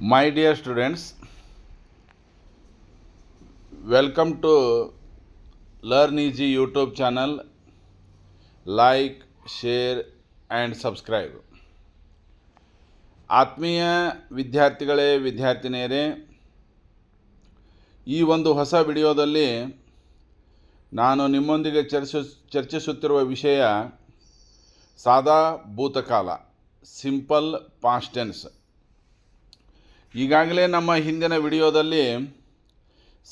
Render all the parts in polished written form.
My dear students, welcome to Learn Easy YouTube channel. Like, share and subscribe. ಆತ್ಮೀಯ ವಿದ್ಯಾರ್ಥಿಗಳೇ, ವಿದ್ಯಾರ್ಥಿನಿಯರೇ, ಈ ಒಂದು ಹೊಸ ವಿಡಿಯೋದಲ್ಲಿ ನಾನು ನಿಮ್ಮೊಂದಿಗೆ ಚರ್ಚಿಸುತ್ತಿರುವ ವಿಷಯ ಸಾದಾ ಭೂತಕಾಲ, ಸಿಂಪಲ್ ಪಾಸ್ಟ್ ಟೆನ್ಸ್. ಈಗಾಗಲೇ ನಮ್ಮ ಹಿಂದಿನ ವಿಡಿಯೋದಲ್ಲಿ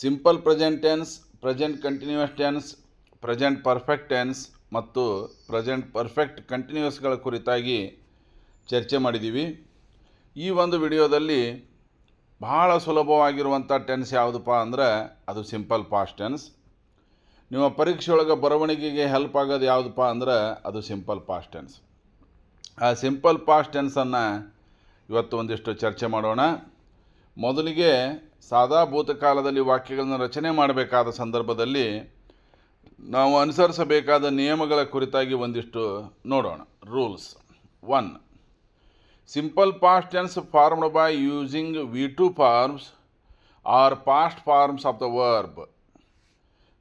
simple present tense, present continuous tense, present perfect tense ಮತ್ತು ಪ್ರೆಸೆಂಟ್ ಪರ್ಫೆಕ್ಟ್ ಕಂಟಿನ್ಯೂಯಸ್ಗಳ ಕುರಿತಾಗಿ ಚರ್ಚೆ ಮಾಡಿದ್ದೀವಿ. ಈ ಒಂದು ವಿಡಿಯೋದಲ್ಲಿ ಬಹಳ ಸುಲಭವಾಗಿರುವಂಥ ಟೆನ್ಸ್ ಯಾವುದಪ್ಪ ಅಂದರೆ ಅದು ಸಿಂಪಲ್ ಪಾಸ್ಟ್ ಟೆನ್ಸ್. ನಿಮ್ಮ ಪರೀಕ್ಷೆಯೊಳಗೆ ಬರವಣಿಗೆಗೆ ಹೆಲ್ಪ್ ಆಗೋದು ಯಾವುದಪ್ಪ ಅಂದ್ರೆ ಅದು ಸಿಂಪಲ್ ಪಾಸ್ಟ್ ಟೆನ್ಸ್. ಆ ಸಿಂಪಲ್ ಪಾಸ್ಟ್ ಟೆನ್ಸನ್ನು ಇವತ್ತು ಒಂದಿಷ್ಟು ಚರ್ಚೆ ಮಾಡೋಣ. ಮೊದಲಿಗೆ ಸಾದಾ ಭೂತಕಾಲದಲ್ಲಿ ವಾಕ್ಯಗಳನ್ನು ರಚನೆ ಮಾಡಬೇಕಾದ ಸಂದರ್ಭದಲ್ಲಿ ನಾವು ಅನುಸರಿಸಬೇಕಾದ ನಿಯಮಗಳ ಕುರಿತಾಗಿ ಒಂದಿಷ್ಟು ನೋಡೋಣ. Rules 1. Simple past tense formed by using V2 forms or past forms of the verb.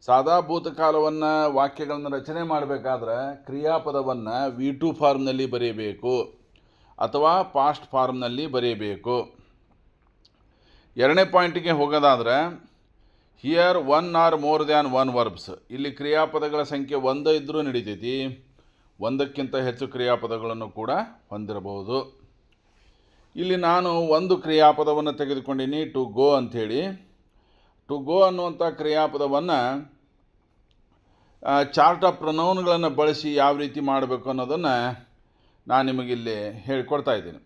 ಸಾದಾ ಭೂತಕಾಲವನ್ನು ವಾಕ್ಯಗಳನ್ನು ರಚನೆ ಮಾಡಬೇಕಾದ್ರೆ ಕ್ರಿಯಾಪದವನ್ನು V2 ಫಾರ್ಮ್ನಲ್ಲಿ ಬರೆಯಬೇಕು ಅಥವಾ ಪಾಸ್ಟ್ ಫಾರ್ಮ್ನಲ್ಲಿ ಬರೆಯಬೇಕು. ಎರಡನೇ ಪಾಯಿಂಟಿಗೆ ಹೋಗೋದಾದರೆ here 1 or more than 1 verbs. ಇಲ್ಲಿ ಕ್ರಿಯಾಪದಗಳ ಸಂಖ್ಯೆ 1 ಇದ್ದರೂ ನಡೀತೈತಿ, 1ಕ್ಕಿಂತ ಹೆಚ್ಚು ಕ್ರಿಯಾಪದಗಳನ್ನು ಕೂಡ ಹೊಂದಿರಬಹುದು. ಇಲ್ಲಿ ನಾನು ಒಂದು ಕ್ರಿಯಾಪದವನ್ನು ತೆಗೆದುಕೊಂಡೀನಿ, ಟು ಗೋ ಅಂಥೇಳಿ. ಟು ಗೋ ಅನ್ನುವಂಥ ಕ್ರಿಯಾಪದವನ್ನು ಚಾರ್ಟ್ ಆಫ್ ಪ್ರೊನೌನ್ಗಳನ್ನು ಬಳಸಿ ಯಾವ ರೀತಿ ಮಾಡಬೇಕು ಅನ್ನೋದನ್ನು ನಾನು ನಿಮಗಿಲ್ಲಿ ಹೇಳಿಕೊಡ್ತಾ ಇದ್ದೀನಿ.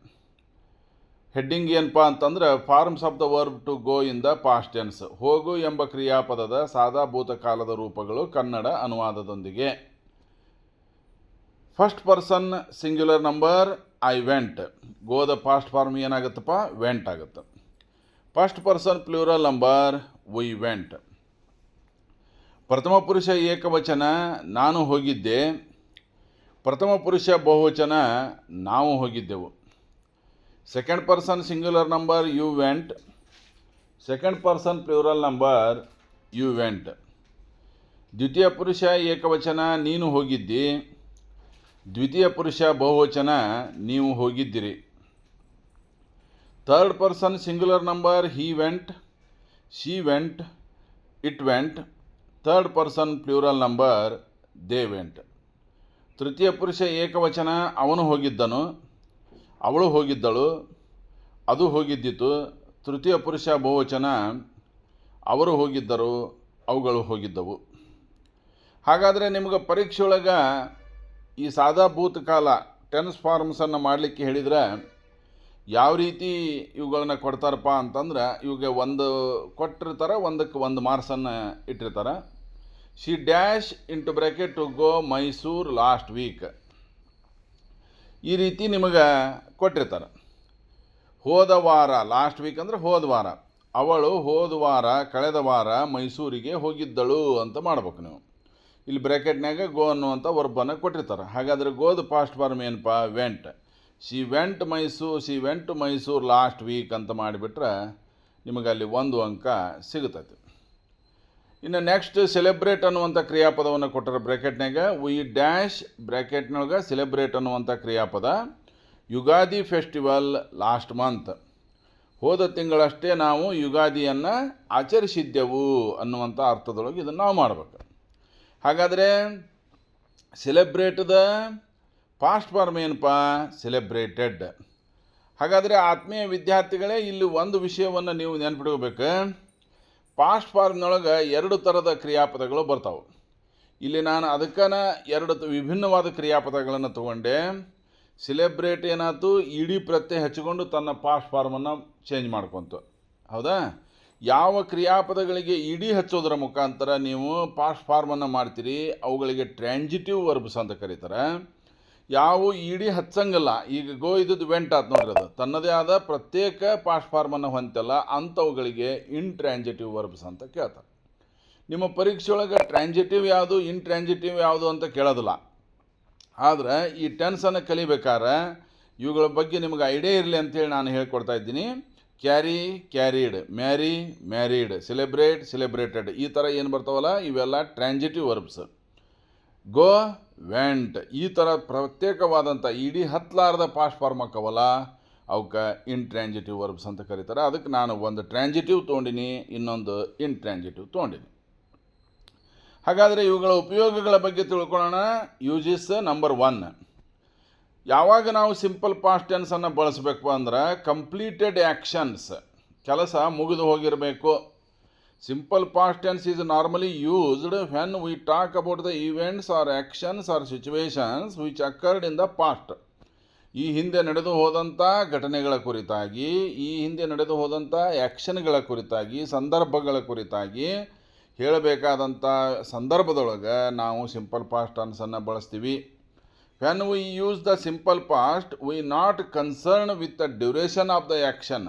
ಹೆಡ್ಡಿಂಗ್ ಏನಪ್ಪ ಅಂತಂದ್ರೆ forms of the verb to go in the past tense. ಹೋಗು ಎಂಬ ಕ್ರಿಯಾಪದದ ಸಾದಾ ಭೂತಕಾಲದ ರೂಪಗಳು ಕನ್ನಡ ಅನುವಾದದೊಂದಿಗೆ. First person singular number I went. ಗೋದ ಪಾಸ್ಟ್ ಫಾರ್ಮ್ ಏನಾಗುತ್ತಪ್ಪ, ವೆಂಟ್ ಆಗುತ್ತೆ. First person plural number we went. ಪ್ರಥಮ ಪುರುಷ ಏಕವಚನ ನಾನು ಹೋಗಿದ್ದೆ. ಪ್ರಥಮ ಪುರುಷ ಬಹುವಚನ ನಾವು ಹೋಗಿದ್ದೆವು. Second person singular number you went. Second person plural number you went. ದ್ವಿತೀಯ ಪುರುಷ ಏಕವಚನ ನೀನು ಹೋಗಿದ್ದಿ. ದ್ವಿತೀಯ ಪುರುಷ ಬಹುವಚನ ನೀವು ಹೋಗಿದ್ದಿರಿ. Third person singular number he went, she went, it went. Third person plural number they went. ತೃತೀಯ ಪುರುಷ ಏಕವಚನ ಅವನು ಹೋಗಿದ್ದನು, ಅವಳು ಹೋಗಿದ್ದಳು, ಅದು ಹೋಗಿದ್ದಿತು. ತೃತೀಯ ಪುರುಷ ಬಹುವಚನ ಅವರು ಹೋಗಿದ್ದರು, ಅವುಗಳು ಹೋಗಿದ್ದವು. ಹಾಗಾದರೆ ನಿಮಗೆ ಪರೀಕ್ಷೆಯೊಳಗೆ ಈ ಸಾದಾ ಭೂತಕಾಲ ಟೆನ್ಸ್ ಫಾರ್ಮ್ಸನ್ನು ಮಾಡಲಿಕ್ಕೆ ಹೇಳಿದರೆ ಯಾವ ರೀತಿ ಇವುಗಳನ್ನ ಕೊಡ್ತಾರಪ್ಪ ಅಂತಂದ್ರೆ ಇವಾಗ ಒಂದು ಕೊಟ್ಟಿರ್ತಾರೆ, ಒಂದಕ್ಕೆ 1 ಮಾರ್ಕ್ಸನ್ನು ಇಟ್ಟಿರ್ತಾರೆ. She dash into bracket to go Mysuru last week. ಈ ರೀತಿ ನಿಮಗೆ ಕೊಟ್ಟಿರ್ತಾರೆ. ಹೋದ ವಾರ, ಲಾಸ್ಟ್ ವೀಕ್ ಅಂದರೆ ಹೋದ ವಾರ, ಅವಳು ಹೋದ ವಾರ, ಕಳೆದ ವಾರ ಮೈಸೂರಿಗೆ ಹೋಗಿದ್ದಳು ಅಂತ ಮಾಡ್ಬೇಕು ನೀವು. ಇಲ್ಲಿ ಬ್ರ್ಯಾಕೆಟ್ನಾಗ ಗೋ ಅನ್ನುವಂಥ ವರ್ಬನ್ನು ಕೊಟ್ಟಿರ್ತಾರೆ. ಹಾಗಾದರೆ ಗೋದ ಪಾಸ್ಟ್ ಫಾರ್ಮ್ ಏನಪ್ಪ, went. She went to Mysuru last week ಅಂತ ಮಾಡಿಬಿಟ್ರೆ ನಿಮಗೆ ಅಲ್ಲಿ 1 ಅಂಕ ಸಿಗುತ್ತೈತಿ. ಇನ್ನು ನೆಕ್ಸ್ಟ್ ಸೆಲೆಬ್ರೇಟ್ ಅನ್ನುವಂಥ ಕ್ರಿಯಾಪದವನ್ನು ಕೊಟ್ಟರೆ ಬ್ರ್ಯಾಕೆಟ್ನಾಗ ವಿ ಡ್ಯಾಶ್ ಬ್ರ್ಯಾಕೆಟ್ನೊಳಗೆ ಸೆಲೆಬ್ರೇಟ್ ಅನ್ನುವಂಥ ಕ್ರಿಯಾಪದ. Ugadi festival last month. ಹೋದ ತಿಂಗಳಷ್ಟೇ ನಾವು ಯುಗಾದಿಯನ್ನು ಆಚರಿಸಿದ್ದೆವು ಅನ್ನುವಂಥ ಅರ್ಥದೊಳಗೆ ಇದನ್ನು ನಾವು ಮಾಡಬೇಕು. ಹಾಗಾದರೆ ಸೆಲೆಬ್ರೇಟ್ದ ಪಾಸ್ಟ್ ಫಾರ್ಮ್ ಏನಪ್ಪ, ಸೆಲೆಬ್ರೇಟೆಡ್. ಹಾಗಾದರೆ ಆತ್ಮೀಯ ವಿದ್ಯಾರ್ಥಿಗಳೇ, ಇಲ್ಲಿ ಒಂದು ವಿಷಯವನ್ನು ನೀವು ನೆನ್ಪಿಟ್ಕೋಬೇಕು. ಪಾಸ್ಟ್ ಫಾರ್ಮ್ನೊಳಗೆ 2 ಥರದ ಕ್ರಿಯಾಪದಗಳು ಬರ್ತಾವೆ. ಇಲ್ಲಿ ನಾನು ಅದಕ್ಕನ 2 ವಿಭಿನ್ನವಾದ ಕ್ರಿಯಾಪದಗಳನ್ನು ತೊಗೊಂಡೆ. ಸೆಲೆಬ್ರೇಟ್ ಏನಾಯ್ತು, ಇಡೀ ಪ್ರತ್ಯಯ ಹಚ್ಚಿಕೊಂಡು ತನ್ನ ಪಾಸ್ಟ್ ಫಾರ್ಮನ್ನು ಚೇಂಜ್ ಮಾಡ್ಕೊತು. ಹೌದಾ? ಯಾವ ಕ್ರಿಯಾಪದಗಳಿಗೆ ಇಡೀ ಹಚ್ಚೋದ್ರ ಮುಖಾಂತರ ನೀವು ಪಾಸ್ಟ್ ಫಾರ್ಮನ್ನು ಮಾಡ್ತೀರಿ ಅವುಗಳಿಗೆ ಟ್ರಾನ್ಸಿಟಿವ್ ವರ್ಬ್ಸ್ ಅಂತ ಕರೀತಾರೆ. ಯಾವ ಇಡೀ ಹಚ್ಚಂಗಿಲ್ಲ, ಈಗ ಗೋ ಇದ್ದದ್ದು ವೆಂಟ್ ಆಯ್ತು ನೋಡ್ರಿ, ಅದು ತನ್ನದೇ ಆದ ಪ್ರತ್ಯೇಕ ಪಾಸ್ಟ್ ಫಾರ್ಮನ್ನು ಹೊಂತಲ್ಲ, ಅಂಥವುಗಳಿಗೆ ಇಂಟ್ರಾನ್ಸಿಟಿವ್ ವರ್ಬ್ಸ್ ಅಂತ ಕೇಳ್ತಾರೆ. ನಿಮ್ಮ ಪರೀಕ್ಷೆಯೊಳಗೆ ಟ್ರಾನ್ಸಿಟಿವ್ ಯಾವುದು, ಇಂಟ್ರಾನ್ಸಿಟಿವ್ ಯಾವುದು ಅಂತ ಕೇಳೋದಿಲ್ಲ. ಆದರೆ ಈ ಟೆನ್ಸನ್ನು ಕಲಿಬೇಕಾದ್ರೆ ಇವುಗಳ ಬಗ್ಗೆ ನಿಮಗೆ ಐಡಿಯಾ ಇರಲಿ ಅಂತೇಳಿ ನಾನು ಹೇಳ್ಕೊಡ್ತಾ ಇದ್ದೀನಿ. Carry carried, marry married, celebrate celebrated, ಈ ಥರ ಏನು ಬರ್ತಾವಲ್ಲ ಇವೆಲ್ಲ ಟ್ರಾನ್ಸಿಟಿವ್ ವರ್ಬ್ಸ್. ಗೋ ವೆಂಟ್, ಈ ಥರ ಪ್ರತ್ಯೇಕವಾದಂಥ ಇಡೀ ಹತ್ತಲಾರದ ಪಾಸ್ಟ್ ಫಾರ್ಮ್ ಆಕವಲ್ಲ ಅವಕ್ಕೆ ಇಂಟ್ರಾನ್ಸಿಟಿವ್ ವರ್ಬ್ಸ್ ಅಂತ ಕರೀತಾರೆ. ಅದಕ್ಕೆ ನಾನು ಒಂದು ಟ್ರಾನ್ಸಿಟಿವ್ ತೊಗೊಂಡಿನಿ, ಇನ್ನೊಂದು ಇಂಟ್ರಾನ್ಸಿಟಿವ್ ತೊಗೊಂಡಿನಿ. ಹಾಗಾದರೆ ಇವುಗಳ ಉಪಯೋಗಗಳ ಬಗ್ಗೆ ತಿಳ್ಕೊಳ್ಳೋಣ. ಯೂಸಸ್ ನಂಬರ್ 1, ಯಾವಾಗ ನಾವು ಸಿಂಪಲ್ ಪಾಸ್ಟ್ ಟೆನ್ಸನ್ನು ಬಳಸಬೇಕು ಅಂದ್ರೆ ಕಂಪ್ಲೀಟೆಡ್ ಆ್ಯಕ್ಷನ್ಸ್, ಕೆಲಸ ಮುಗಿದು ಹೋಗಿರಬೇಕು. Simple past tense is normally used when we talk about the events or actions or situations which occurred in the past. ಈ ಹಿಂದೆ ನಡೆದು ಹೋದಂಥ ಘಟನೆಗಳ ಕುರಿತಾಗಿ, ಈ ಹಿಂದೆ ನಡೆದು ಹೋದಂಥ ಆ್ಯಕ್ಷನ್ಗಳ ಕುರಿತಾಗಿ, ಸಂದರ್ಭಗಳ ಕುರಿತಾಗಿ ಹೇಳಬೇಕಾದಂಥ ಸಂದರ್ಭದೊಳಗೆ ನಾವು ಸಿಂಪಲ್ ಪಾಸ್ಟ್ ಟೆನ್ಸನ್ನು ಬಳಸ್ತೀವಿ. When we use the simple past we not concern with the duration of the action.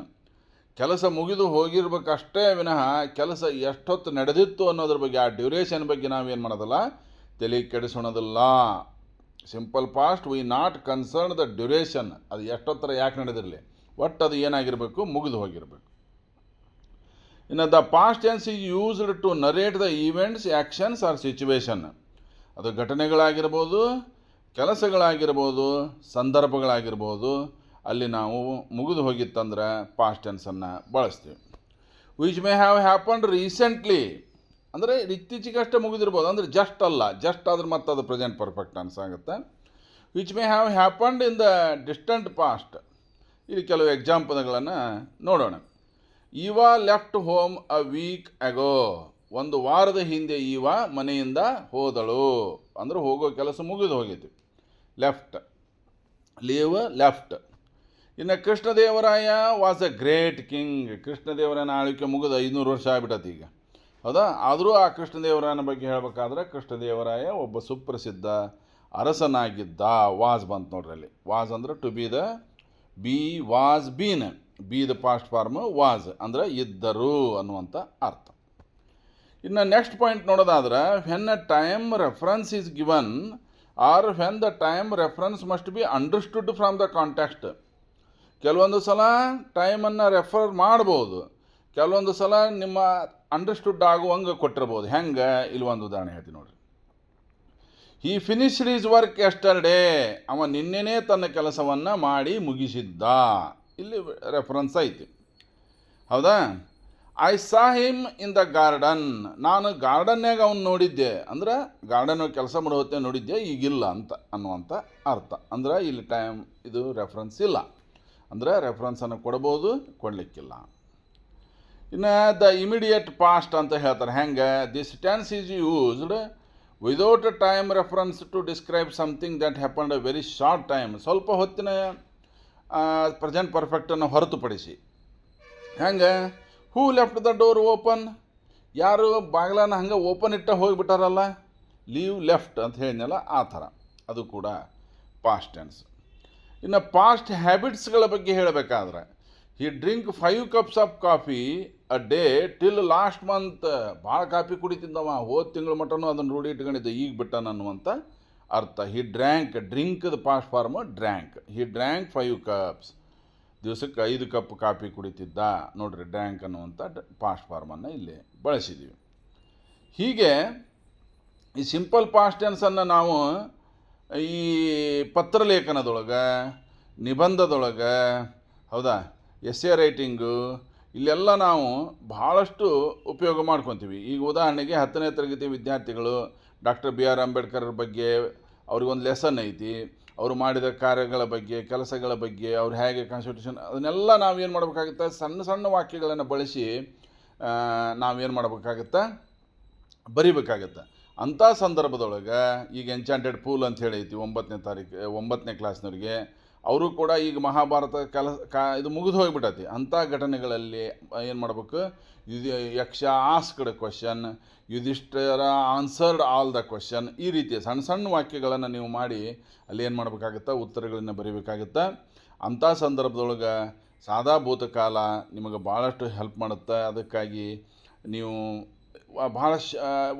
ಕೆಲಸ ಮುಗಿದು ಹೋಗಿರ್ಬೇಕಷ್ಟೇ ವಿನಃ ಕೆಲಸ ಎಷ್ಟೊತ್ತು ನಡೆದಿತ್ತು ಅನ್ನೋದ್ರ ಬಗ್ಗೆ, ಆ ಡ್ಯೂರೇಷನ್ ಬಗ್ಗೆ ನಾವೇನು ಮಾಡೋದಿಲ್ಲ, ತಲೆ ಕೆಡಿಸೋಣದಿಲ್ಲ. Simple past we not concern the duration, ಅದು ಎಷ್ಟೊತ್ತರ ಯಾಕೆ ನಡೆದಿರಲಿ, ಒಟ್ಟು ಅದು ಏನಾಗಿರಬೇಕು, ಮುಗಿದು ಹೋಗಿರಬೇಕು. ಇನ್ನು the past tense is used to narrate the events actions or situation. ಅದು ಘಟನೆಗಳಾಗಿರ್ಬೋದು, ಕೆಲಸಗಳಾಗಿರ್ಬೋದು, ಸಂದರ್ಭಗಳಾಗಿರ್ಬೋದು, ಅಲ್ಲಿ ನಾವು ಮುಗಿದು ಹೋಗಿತ್ತಂದ್ರೆ ಪಾಸ್ಟ್ ಟೆನ್ಸನ್ನು ಬಳಸ್ತೀವಿ. Which may have happened recently, ಅಂದರೆ ಇತ್ತೀಚೆಗಷ್ಟೇ ಮುಗಿದಿರ್ಬೋದು, ಅಂದರೆ ಜಸ್ಟ್ ಅಲ್ಲ, ಜಸ್ಟ್ ಆದ್ರೆ ಮತ್ತೆ ಅದು ಪ್ರೆಸೆಂಟ್ ಪರ್ಫೆಕ್ಟ್ ಅನ್ಸಾಗುತ್ತೆ. Which may have happened in the distant past. ಇಲ್ಲಿ ಕೆಲವು ಎಕ್ಸಾಂಪಲ್ಗಳನ್ನು ನೋಡೋಣ. Eva left home a week ago, ಒಂದು ವಾರದ ಹಿಂದೆ ಈವ ಮನೆಯಿಂದ ಹೋದಳು, ಅಂದರೆ ಹೋಗೋ ಕೆಲಸ ಮುಗಿದು ಹೋಗೈತಿ. Left, leave left. ಇನ್ನು Krishnadevaraya was a great king. ಕೃಷ್ಣದೇವರಾಯನ ಆಳ್ವಿಕೆ ಮುಗಿದು 500 ವರ್ಷ ಆಗ್ಬಿಟ್ಟತಿ ಈಗ, ಹೌದಾ? ಆದರೂ ಆ ಕೃಷ್ಣದೇವರಾಯನ ಬಗ್ಗೆ ಹೇಳಬೇಕಾದ್ರೆ ಕೃಷ್ಣದೇವರಾಯ ಒಬ್ಬ ಸುಪ್ರಸಿದ್ಧ ಅರಸನಾಗಿದ್ದ. ವಾಸ್ ಬಂತು ನೋಡ್ರಿ ಅಲ್ಲಿ. ವಾಸ್ ಅಂದ್ರೆ to be the, be was been, be the past form, was ಅಂದರೆ ಇದ್ದರು ಅನ್ನುವಂಥ ಅರ್ಥ. ಇನ್ನು ನೆಕ್ಸ್ಟ್ ಪಾಯಿಂಟ್ ನೋಡೋದಾದ್ರೆ, when a time reference is given or when the time reference must be understood from the context. ಕೆಲವೊಂದು ಸಲ ಟೈಮನ್ನು ರೆಫರ್ ಮಾಡ್ಬೋದು, ಕೆಲವೊಂದು ಸಲ ನಿಮ್ಮ ಅಂಡರ್ಸ್ಟುಡ್ ಆಗುವಂಗೆ ಕೊಟ್ಟಿರ್ಬೋದು. ಹೆಂಗೆ, ಇಲ್ಲಿ ಒಂದು ಉದಾಹರಣೆ ಹೇಳ್ತೀನಿ ನೋಡ್ರಿ. ಹಿ ಫಿನಿಶ್ಡ್ ಈಸ್ ವರ್ಕ್ ಎಸ್ಟರ್ಡೇ, ಅವ ನಿನ್ನೆನೇ ತನ್ನ ಕೆಲಸವನ್ನು ಮಾಡಿ ಮುಗಿಸಿದ್ದ. ಇಲ್ಲಿ ರೆಫರೆನ್ಸ್ ಐತಿ, ಹೌದಾ? I saw him in the garden, ನಾನು ಗಾರ್ಡನ್ಯಾಗ ಅವನು ನೋಡಿದ್ದೆ, ಅಂದ್ರೆ ಗಾರ್ಡನ್ ಕೆಲಸ ಮಾಡೋ ಹೊತ್ತೆ ನೋಡಿದ್ದೆ, ಈಗಿಲ್ಲ ಅಂತ ಅನ್ನುವಂಥ ಅರ್ಥ. ಅಂದ್ರೆ ಇಲ್ಲಿ ಟೈಮ್ ಇದು ರೆಫರೆನ್ಸ್ ಇಲ್ಲ, ಅಂದರೆ ರೆಫರೆನ್ಸನ್ನು ಕೊಡ್ಬೋದು, ಕೊಡಲಿಕ್ಕಿಲ್ಲ. ಇನ್ನು ದ ಇಮಿಡಿಯೇಟ್ ಪಾಸ್ಟ್ ಅಂತ ಹೇಳ್ತಾರೆ. ಹೆಂಗೆ, this tense is used without time reference to describe something that happened a very short time. ಸ್ವಲ್ಪ ಹೊತ್ತಿನ ಪ್ರೆಸೆಂಟ್ ಪರ್ಫೆಕ್ಟನ್ನು ಹೊರತುಪಡಿಸಿ. ಹೆಂಗೆ, who left the door open, ಯಾರು ಬಾಗಿಲನ್ನು ಹಂಗೆ ಓಪನ್ ಇಟ್ಟ ಹೋಗಿಬಿಟ್ಟಾರಲ್ಲ, ಲೀವ್ ಲೆಫ್ಟ್ ಅಂತ ಹೇಳಿದ್ನಲ್ಲ, ಆ ಥರ ಅದು ಕೂಡ ಪಾಸ್ಟ್ ಟೆನ್ಸ್. ಇನ್ನು ಪಾಸ್ಟ್ ಹ್ಯಾಬಿಟ್ಸ್ಗಳ ಬಗ್ಗೆ ಹೇಳಬೇಕಾದ್ರೆ, he drink 5 cups of coffee a day till last month. ಭಾಳ ಕಾಫಿ ಕುಡಿತಿದ್ದವ, ಹೋದ ತಿಂಗಳ ಮಟನೂ ಅದನ್ನು ರೂಢಿ ಇಟ್ಕೊಂಡಿದ್ದ, ಈಗ ಬಿಟ್ಟನ ಅನ್ನುವಂಥ ಅರ್ಥ. ಹಿ ಡ್ರ್ಯಾಂಕ್, ಡ್ರಿಂಕ್ದ ಪಾಸ್ಟ್ ಫಾರ್ಮ್ ಡ್ರ್ಯಾಂಕ್. ಹಿ ಡ್ರ್ಯಾಂಕ್ 5 cups, ದಿವಸಕ್ಕೆ 5 ಕಪ್ ಕಾಫಿ ಕುಡಿತಿದ್ದ. ನೋಡ್ರಿ, ಡ್ರ್ಯಾಂಕ್ ಅನ್ನುವಂಥ ಪಾಸ್ಟ್ ಫಾರ್ಮನ್ನು ಇಲ್ಲಿ ಬಳಸಿದ್ದೀವಿ. ಹೀಗೆ ಈ ಸಿಂಪಲ್ ಪಾಸ್ಟ್ ಟೆನ್ಸನ್ನು ನಾವು ಈ ಪತ್ರಲೇಖನದೊಳಗೆ, ನಿಬಂಧದೊಳಗೆ, ಹೌದಾ, ಎಸ್ಸೆ ರೈಟಿಂಗು, ಇಲ್ಲೆಲ್ಲ ನಾವು ಭಾಳಷ್ಟು ಉಪಯೋಗ ಮಾಡ್ಕೊತೀವಿ. ಈಗ ಉದಾಹರಣೆಗೆ 10ನೇ ತರಗತಿ ವಿದ್ಯಾರ್ಥಿಗಳು ಡಾಕ್ಟರ್ ಬಿ ಆರ್ ಅಂಬೇಡ್ಕರ್ ಬಗ್ಗೆ ಅವ್ರಿಗೊಂದು ಲೆಸನ್ ಐತಿ, ಅವರು ಮಾಡಿದ ಕಾರ್ಯಗಳ ಬಗ್ಗೆ, ಕೆಲಸಗಳ ಬಗ್ಗೆ, ಅವ್ರು ಹೇಗೆ ಕಾನ್ಸ್ಟಿಟ್ಯೂಷನ್, ಅದನ್ನೆಲ್ಲ ನಾವೇನು ಮಾಡಬೇಕಾಗುತ್ತೆ, ಸಣ್ಣ ಸಣ್ಣ ವಾಕ್ಯಗಳನ್ನು ಬಳಸಿ ನಾವೇನು ಮಾಡಬೇಕಾಗತ್ತೆ, ಬರಿಬೇಕಾಗತ್ತೆ. ಅಂಥ ಸಂದರ್ಭದೊಳಗೆ ಈಗ ಎನ್ಚಾಂಟೆಡ್ ಪೂಲ್ ಅಂತ ಹೇಳೈತಿ 9ನೇ ಕ್ಲಾಸ್ನವ್ರಿಗೆ, ಅವರು ಕೂಡ ಈಗ ಮಹಾಭಾರತ ಇದು ಮುಗಿದು ಹೋಗಿಬಿಟ್ಟತಿ. ಅಂಥ ಘಟನೆಗಳಲ್ಲಿ ಏನು ಮಾಡ್ಬೇಕು, ಯಕ್ಷ asked question, Yudhishthira answered all the question, ಈ ರೀತಿಯ ಸಣ್ಣ ಸಣ್ಣ ವಾಕ್ಯಗಳನ್ನು ನೀವು ಮಾಡಿ ಅಲ್ಲಿ ಏನು ಮಾಡಬೇಕಾಗುತ್ತೆ, ಉತ್ತರಗಳನ್ನು ಬರೀಬೇಕಾಗುತ್ತೆ. ಅಂಥ ಸಂದರ್ಭದೊಳಗೆ ಸಾದಾ ಭೂತಕಾಲ ನಿಮಗೆ ಭಾಳಷ್ಟು ಹೆಲ್ಪ್ ಮಾಡುತ್ತೆ. ಅದಕ್ಕಾಗಿ ನೀವು ಭಾಳ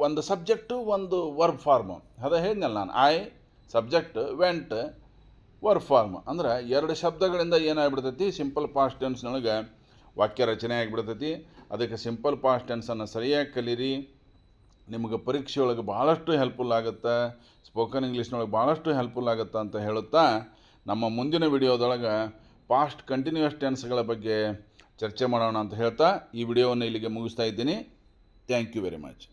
ಒಂದು ಸಬ್ಜೆಕ್ಟು, ಒಂದು ವರ್ಬ್ ಫಾರ್ಮು, ಅದೇ ಹೇಳಿದ್ನಲ್ಲ ನಾನು, I subject, went verb form. ಅಂದ್ರೆ 2 ಶಬ್ದಗಳಿಂದ ಏನಾಗ್ಬಿಡ್ತೈತಿ, ಸಿಂಪಲ್ ಪಾಸ್ಟ್ ಟೆನ್ಸ್ನೊಳಗೆ ವಾಕ್ಯ ರಚನೆ ಆಗಿಬಿಡ್ತೈತಿ. ಅದಕ್ಕೆ ಸಿಂಪಲ್ ಪಾಸ್ಟ್ ಟೆನ್ಸನ್ನು ಸರಿಯಾಗಿ ಕಲೀರಿ. ನಿಮಗೆ ಪರೀಕ್ಷೆಯೊಳಗೆ ಭಾಳಷ್ಟು ಹೆಲ್ಪ್ಫುಲ್ ಆಗುತ್ತೆ, ಸ್ಪೋಕನ್ ಇಂಗ್ಲೀಷ್ನೊಳಗೆ ಭಾಳಷ್ಟು ಹೆಲ್ಪ್ಫುಲ್ ಆಗುತ್ತೆ ಅಂತ ಹೇಳುತ್ತಾ ನಮ್ಮ ಮುಂದಿನ ವಿಡಿಯೋದೊಳಗೆ ಪಾಸ್ಟ್ ಕಂಟಿನ್ಯೂಯಸ್ ಟೆನ್ಸ್ಗಳ ಬಗ್ಗೆ ಚರ್ಚೆ ಮಾಡೋಣ ಅಂತ ಹೇಳ್ತಾ ಈ ವಿಡಿಯೋವನ್ನು ಇಲ್ಲಿಗೆ ಮುಗಿಸ್ತಾ ಇದ್ದೀನಿ. Thank you very much.